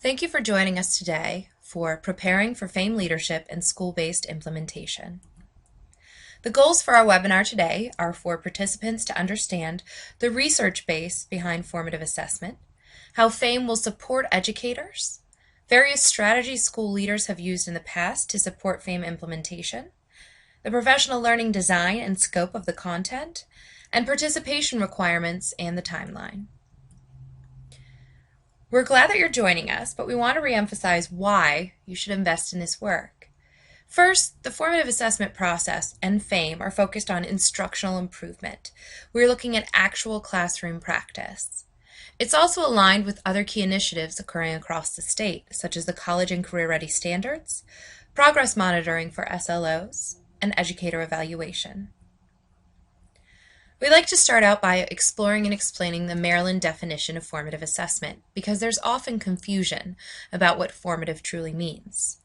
Thank you for joining us today for Preparing for FAME Leadership and School-Based Implementation. The goals for our webinar today are for participants to understand the research base behind formative assessment, how FAME will support educators, various strategies school leaders have used in the past to support FAME implementation, the professional learning design and scope of the content, and participation requirements and the timeline. We're glad that you're joining us, but we want to reemphasize why you should invest in this work. First, the formative assessment process and FAME are focused on instructional improvement. We're looking at actual classroom practice. It's also aligned with other key initiatives occurring across the state, such as the College and Career Ready Standards, progress monitoring for SLOs, and educator evaluation. We'd like to start out by exploring and explaining the Maryland definition of formative assessment, because there's often confusion about what formative truly means.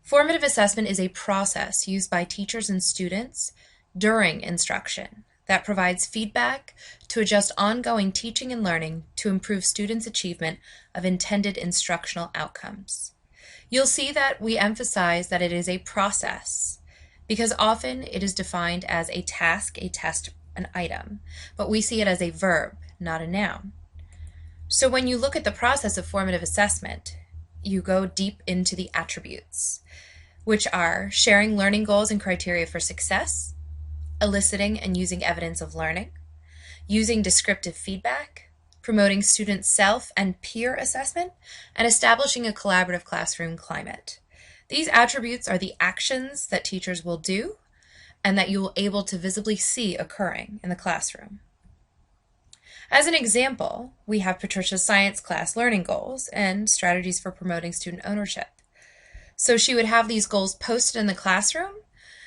Formative assessment is a process used by teachers and students during instruction that provides feedback to adjust ongoing teaching and learning to improve students' achievement of intended instructional outcomes. You'll see that we emphasize that it is a process, because often it is defined as a task, a test, an item, but we see it as a verb, not a noun. So when you look at the process of formative assessment, you go deep into the attributes, which are sharing learning goals and criteria for success, eliciting and using evidence of learning, using descriptive feedback, promoting student self and peer assessment, and establishing a collaborative classroom climate. These attributes are the actions that teachers will do and that you will be able to visibly see occurring in the classroom. As an example, we have Patricia's science class learning goals and strategies for promoting student ownership. So she would have these goals posted in the classroom,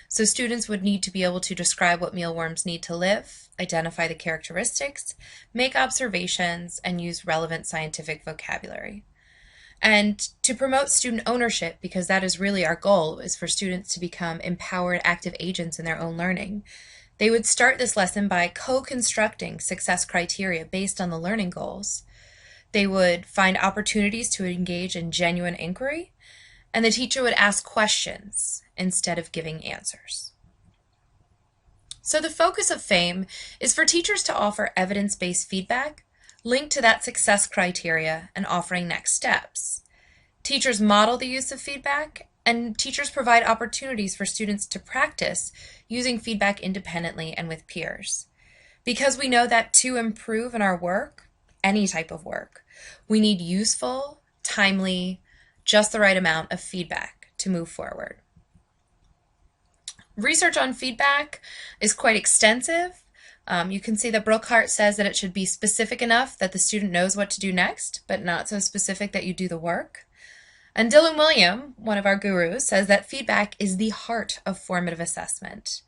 so students would need to be able to describe what mealworms need to live, identify the characteristics, make observations, and use relevant scientific vocabulary. And to promote student ownership, because that is really our goal, is for students to become empowered, active agents in their own learning. They would start this lesson by co-constructing success criteria based on the learning goals. They would find opportunities to engage in genuine inquiry, and the teacher would ask questions instead of giving answers. So the focus of FAME is for teachers to offer evidence-based feedback linked to that success criteria and offering next steps. Teachers model the use of feedback, and teachers provide opportunities for students to practice using feedback independently and with peers. Because we know that to improve in our work, any type of work, we need useful, timely, just the right amount of feedback to move forward. Research on feedback is quite extensive. You can see that Brookhart says that it should be specific enough that the student knows what to do next, but not so specific that you do the work. And Dylan William, one of our gurus, says that feedback is the heart of formative assessment.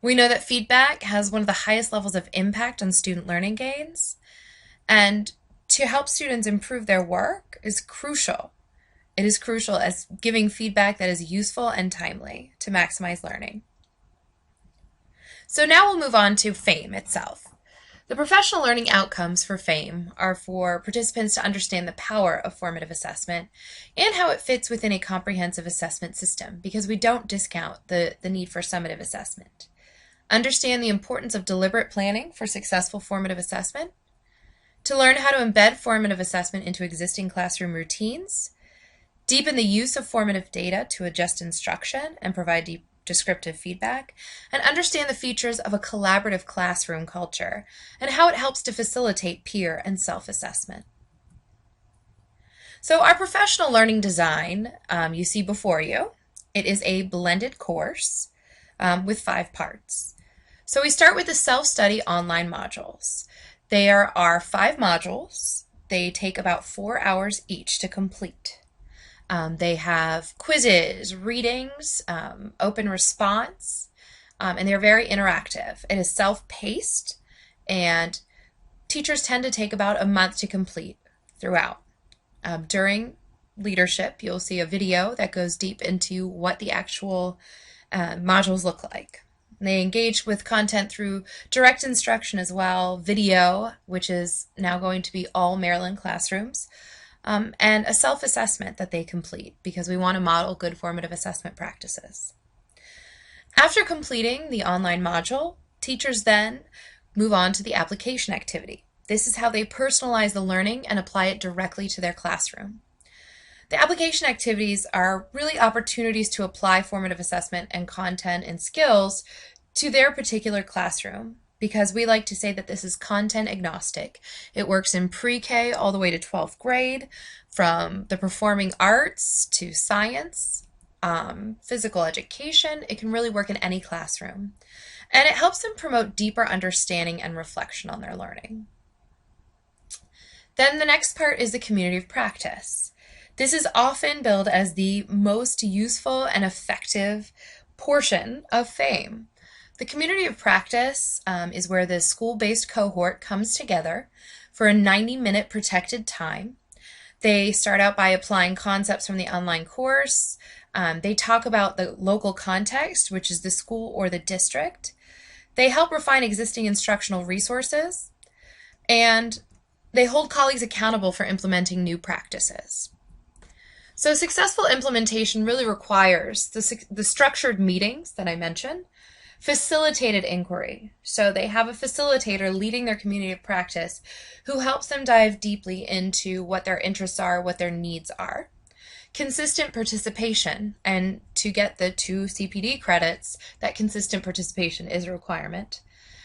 We know that feedback has one of the highest levels of impact on student learning gains, and to help students improve their work is crucial. It is crucial as giving feedback that is useful and timely to maximize learning. So now we'll move on to FAME itself. The professional learning outcomes for FAME are for participants to understand the power of formative assessment and how it fits within a comprehensive assessment system, because we don't discount the need for summative assessment. Understand the importance of deliberate planning for successful formative assessment, to learn how to embed formative assessment into existing classroom routines, deepen the use of formative data to adjust instruction and provide descriptive feedback, and understand the features of a collaborative classroom culture and how it helps to facilitate peer and self-assessment. So our professional learning design you see before you. It is a blended course with 5 parts. So we start with the self-study online modules. There are 5 modules. They take about 4 hours each to complete. They have quizzes, readings, open response, and they're very interactive. It is self-paced, and teachers tend to take about a month to complete throughout. During leadership, you'll see a video that goes deep into what the actual modules look like. They engage with content through direct instruction as well, video, which is now going to be all Maryland classrooms, and a self-assessment that they complete because we want to model good formative assessment practices. After completing the online module, teachers then move on to the application activity. This is how they personalize the learning and apply it directly to their classroom. The application activities are really opportunities to apply formative assessment and content and skills to their particular classroom, because we like to say that this is content agnostic. It works in pre-K all the way to 12th grade, from the performing arts to science, physical education. It can really work in any classroom. And it helps them promote deeper understanding and reflection on their learning. Then the next part is the community of practice. This is often billed as the most useful and effective portion of FAME. The community of practice is where the school-based cohort comes together for a 90-minute protected time. They start out by applying concepts from the online course. They talk about the local context, which is the school or the district. They help refine existing instructional resources, and they hold colleagues accountable for implementing new practices. So successful implementation really requires the structured meetings that I mentioned, facilitated inquiry. So they have a facilitator leading their community of practice who helps them dive deeply into what their interests are, what their needs are. Consistent participation, and to get the 2 CPD credits, that consistent participation is a requirement.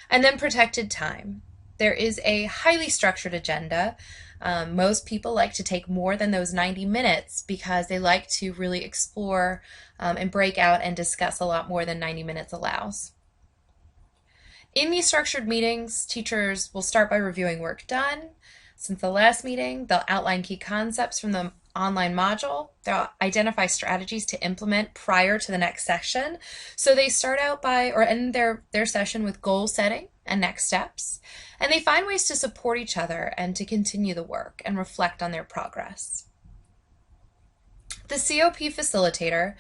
And then protected time. There is a highly structured agenda. Most people like to take more than those 90 minutes because they like to really explore and break out and discuss a lot more than 90 minutes allows. In these structured meetings, teachers will start by reviewing work done. Since the last meeting, they'll outline key concepts from the online module. They'll identify strategies to implement prior to the next session. So they start out by, or end their session with goal setting and next steps. And they find ways to support each other and to continue the work and reflect on their progress. The COP facilitator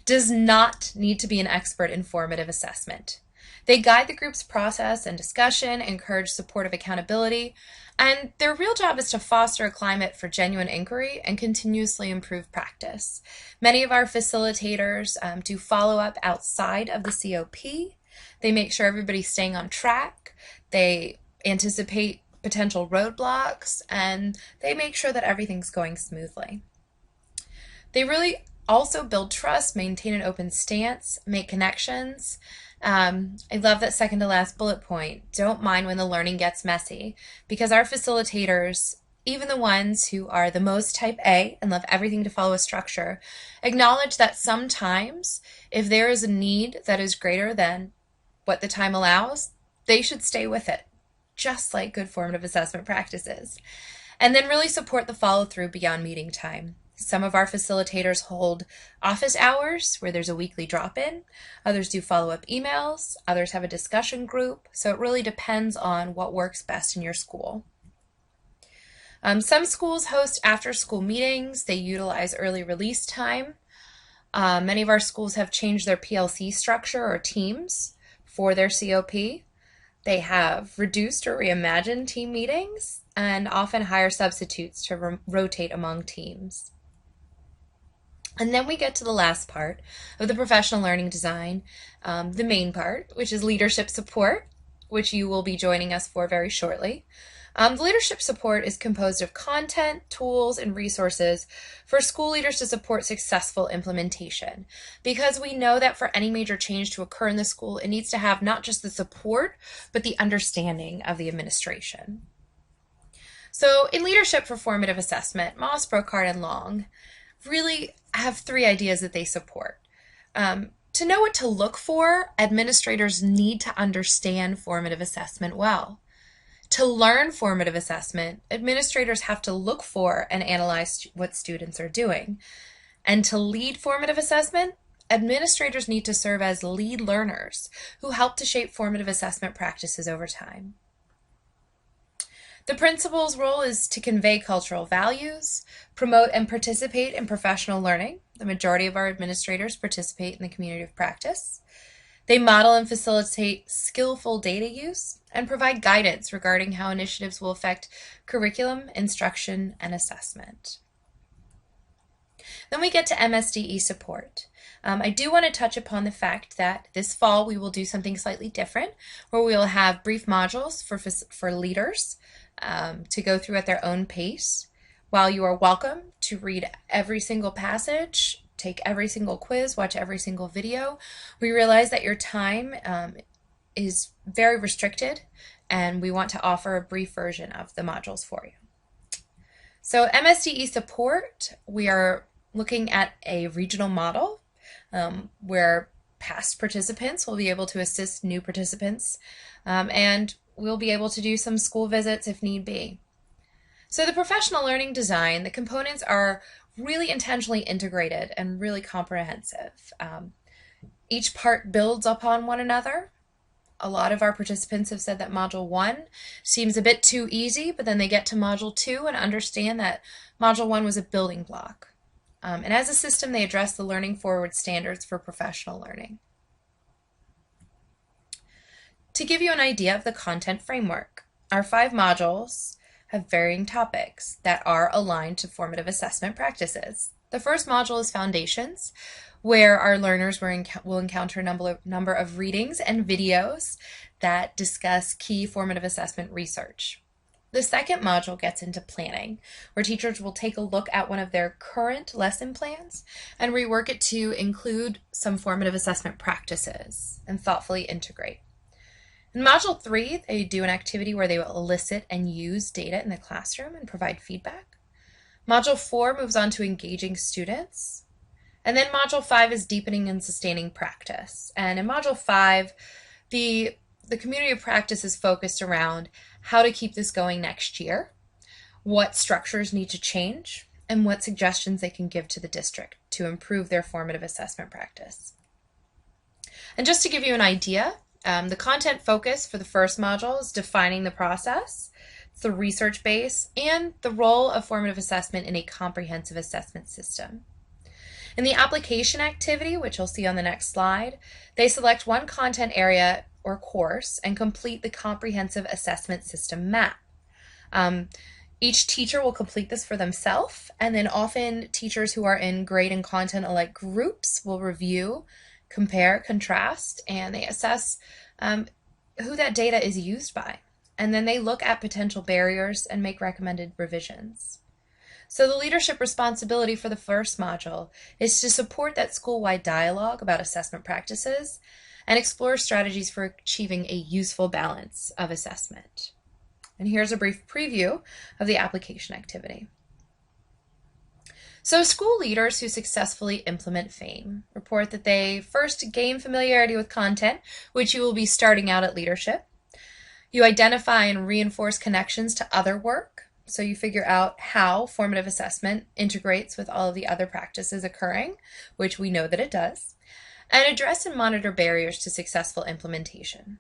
does not need to be an expert in formative assessment. They guide the group's process and discussion, encourage supportive accountability, and their real job is to foster a climate for genuine inquiry and continuously improve practice. Many of our facilitators do follow-up outside of the COP. They make sure everybody's staying on track. They anticipate potential roadblocks, and they make sure that everything's going smoothly. They really also build trust, maintain an open stance, make connections. I love that second to last bullet point. Don't mind when the learning gets messy, because our facilitators, even the ones who are the most type A and love everything to follow a structure, acknowledge that sometimes if there is a need that is greater than what the time allows, they should stay with it, just like good formative assessment practices. And then really support the follow-through beyond meeting time. Some of our facilitators hold office hours where there's a weekly drop-in. Others do follow-up emails. Others have a discussion group. So it really depends on what works best in your school. Some schools host after-school meetings. They utilize early release time. Many of our schools have changed their PLC structure or teams for their COP. They have reduced or reimagined team meetings and often hire substitutes to rotate among teams. And then we get to the last part of the professional learning design, the main part, which is leadership support, which you will be joining us for very shortly. The leadership support is composed of content, tools, and resources for school leaders to support successful implementation. Because we know that for any major change to occur in the school, it needs to have not just the support, but the understanding of the administration. So in leadership for formative assessment, Moss, Brocard, and Long really have 3 ideas that they support. To know what to look for, administrators need to understand formative assessment well. To learn formative assessment, administrators have to look for and analyze what students are doing. And to lead formative assessment, administrators need to serve as lead learners who help to shape formative assessment practices over time. The principal's role is to convey cultural values, promote and participate in professional learning. The majority of our administrators participate in the community of practice. They model and facilitate skillful data use and provide guidance regarding how initiatives will affect curriculum, instruction, and assessment. Then we get to MSDE support. I do want to touch upon the fact that this fall we will do something slightly different, where we will have brief modules for leaders to go through at their own pace. While you are welcome to read every single passage, take every single quiz, watch every single video, we realize that your time is very restricted, and we want to offer a brief version of the modules for you. So MSDE support, we are looking at a regional model where past participants will be able to assist new participants, and we'll be able to do some school visits if need be. So the professional learning design, the components are really intentionally integrated and really comprehensive. Each part builds upon one another. A lot of our participants have said that Module 1 seems a bit too easy, but then they get to Module 2 and understand that Module 1 was a building block. And as a system, they address the learning forward standards for professional learning. To give you an idea of the content framework, our 5 modules have varying topics that are aligned to formative assessment practices. The first module is Foundations, where our learners will encounter a number of readings and videos that discuss key formative assessment research. The second module gets into Planning, where teachers will take a look at one of their current lesson plans and rework it to include some formative assessment practices and thoughtfully integrate. In Module 3, they do an activity where they will elicit and use data in the classroom and provide feedback. Module 4 moves on to engaging students. And then Module 5 is deepening and sustaining practice. And in Module 5, the community of practice is focused around how to keep this going next year, what structures need to change, and what suggestions they can give to the district to improve their formative assessment practice. And just to give you an idea, the content focus for the first module is defining the process, the research base, and the role of formative assessment in a comprehensive assessment system. In the application activity, which you'll see on the next slide, they select one content area or course and complete the comprehensive assessment system map. Each teacher will complete this for themselves, and then often teachers who are in grade and content alike groups will review, compare, contrast, and they assess who that data is used by. And then they look at potential barriers and make recommended revisions. So the leadership responsibility for the first module is to support that school-wide dialogue about assessment practices and explore strategies for achieving a useful balance of assessment. And here's a brief preview of the application activity. So school leaders who successfully implement FAME report that they first gain familiarity with content, which you will be starting out at leadership. You identify and reinforce connections to other work, so you figure out how formative assessment integrates with all of the other practices occurring, which we know that it does, and address and monitor barriers to successful implementation.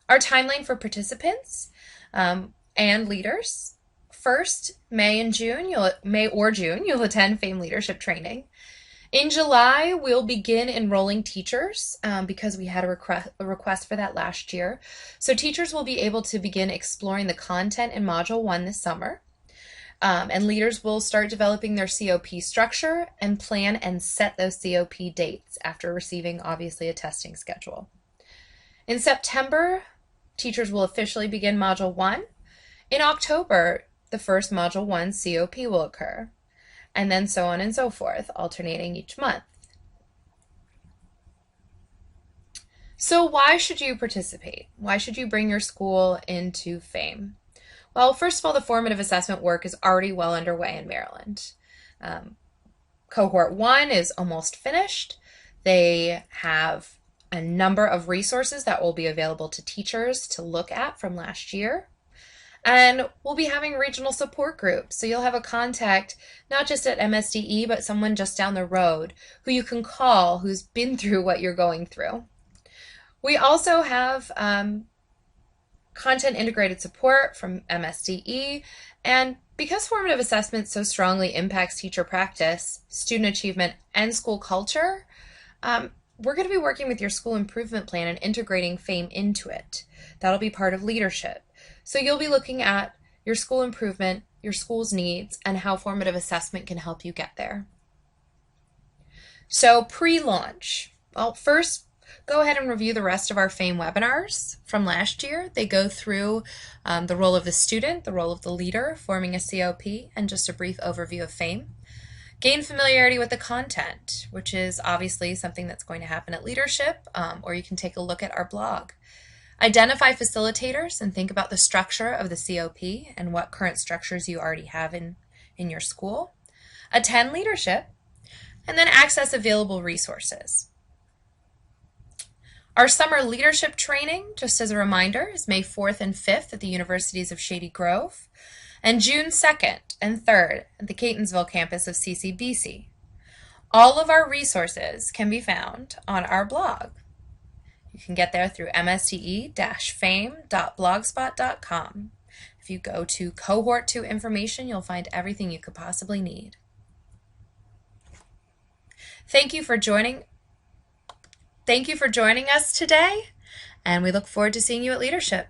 Our timeline for participants and leaders. First, May or June, you'll attend FAME leadership training. In July, we'll begin enrolling teachers because we had a request for that last year. So teachers will be able to begin exploring the content in Module 1 this summer. And leaders will start developing their COP structure and plan and set those COP dates after receiving, obviously, a testing schedule. In September, teachers will officially begin Module 1. In October, the first Module 1 COP will occur, and then so on and so forth, alternating each month. So why should you participate? Why should you bring your school into FAME? Well, first of all, the formative assessment work is already well underway in Maryland. Cohort 1 is almost finished. They have a number of resources that will be available to teachers to look at from last year. And we'll be having regional support groups. So you'll have a contact, not just at MSDE, but someone just down the road who you can call who's been through what you're going through. We also have content integrated support from MSDE. And because formative assessment so strongly impacts teacher practice, student achievement, and school culture, we're going to be working with your school improvement plan and integrating FAME into it. That'll be part of leadership. So you'll be looking at your school improvement, your school's needs, and how formative assessment can help you get there. So pre-launch. Well, first, go ahead and review the rest of our FAME webinars from last year. They go through the role of the student, the role of the leader, forming a COP, and just a brief overview of FAME. Gain familiarity with the content, which is obviously something that's going to happen at leadership, or you can take a look at our blog. Identify facilitators and think about the structure of the COP and what current structures you already have in your school. Attend leadership, and then access available resources. Our summer leadership training, just as a reminder, is May 4th and 5th at the Universities of Shady Grove, and June 2nd and 3rd at the Catonsville campus of CCBC. All of our resources can be found on our blog. You can get there through mste-fame.blogspot.com. If you go to Cohort 2 information, you'll find everything you could possibly need. Thank you for joining us today, and we look forward to seeing you at Leadership.